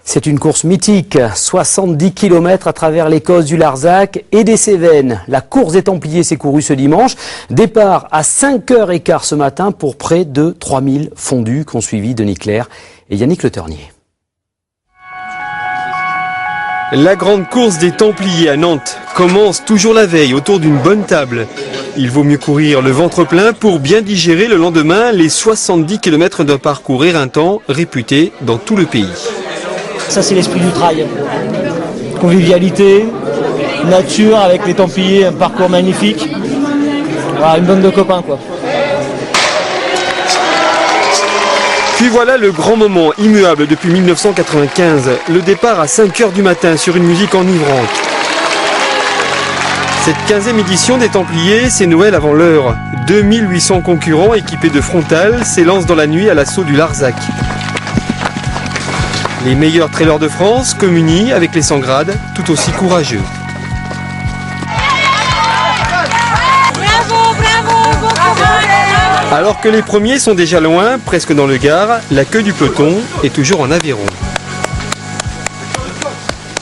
C'est une course mythique, 70 km à travers les Causses du Larzac et des Cévennes. La course des Templiers s'est courue ce dimanche. Départ à 5h15 ce matin pour près de 3000 fondus qu'ont suivi Denis Clerc et Yannick Le Ternier. La grande course des Templiers à Nantes commence toujours la veille autour d'une bonne table. Il vaut mieux courir le ventre plein pour bien digérer le lendemain les 70 km d'un parcours éreintant réputé dans tout le pays. Ça c'est l'esprit du trail. Convivialité, nature avec les Templiers, un parcours magnifique. Voilà, une bande de copains quoi. Puis voilà le grand moment, immuable depuis 1995, le départ à 5h du matin sur une musique enivrante. Cette 15e édition des Templiers, c'est Noël avant l'heure. 2800 concurrents équipés de frontales s'élancent dans la nuit à l'assaut du Larzac. Les meilleurs trailers de France communient avec les 100 grades, tout aussi courageux. Alors que les premiers sont déjà loin, presque dans le Gard, la queue du peloton est toujours en Aveyron.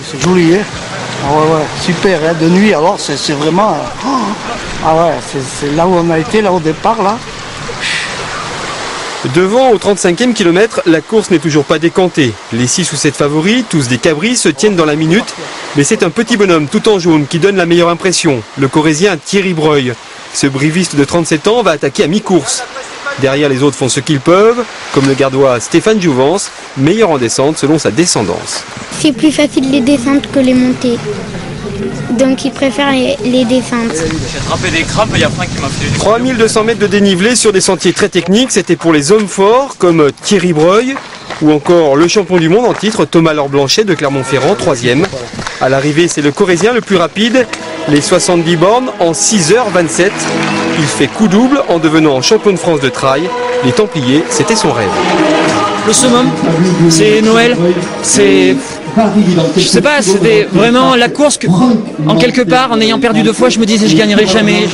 C'est joli, hein? Ah ouais, super, hein, de nuit, alors c'est vraiment... Ah ouais, c'est là où on a été, là au départ, là. Devant, au 35e kilomètre, la course n'est toujours pas décantée. Les 6 ou 7 favoris, tous des cabris, se tiennent dans la minute. Mais c'est un petit bonhomme tout en jaune qui donne la meilleure impression, le Corrézien Thierry Breuil. Ce briviste de 37 ans va attaquer à mi-course. Derrière, les autres font ce qu'ils peuvent, comme le gardois Stéphane Jouvence, meilleur en descente selon sa descendance. C'est plus facile les descentes que les montées. Donc ils préfèrent les descentes. J'ai attrapé des crampes, il y a Franck qui m'a fait... 3200 mètres de dénivelé sur des sentiers très techniques, c'était pour les hommes forts comme Thierry Breuil ou encore le champion du monde en titre Thomas Laure-Blanchet de Clermont-Ferrand, 3e. À l'arrivée, c'est le Corrézien le plus rapide, les 70 bornes en 6h27. Il fait coup double en devenant champion de France de trail. Les Templiers, c'était son rêve. Le summum, c'est Noël, c'est... Je sais pas, c'était vraiment la course que, en quelque part, en ayant perdu 2 fois, je me disais je gagnerai jamais.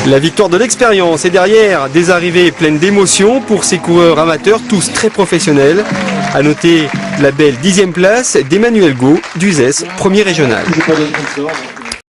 La victoire de l'expérience est derrière des arrivées pleines d'émotions pour ces coureurs amateurs, tous très professionnels. À noter la belle 10e place d'Emmanuel Gau, d'Uzès, premier régional.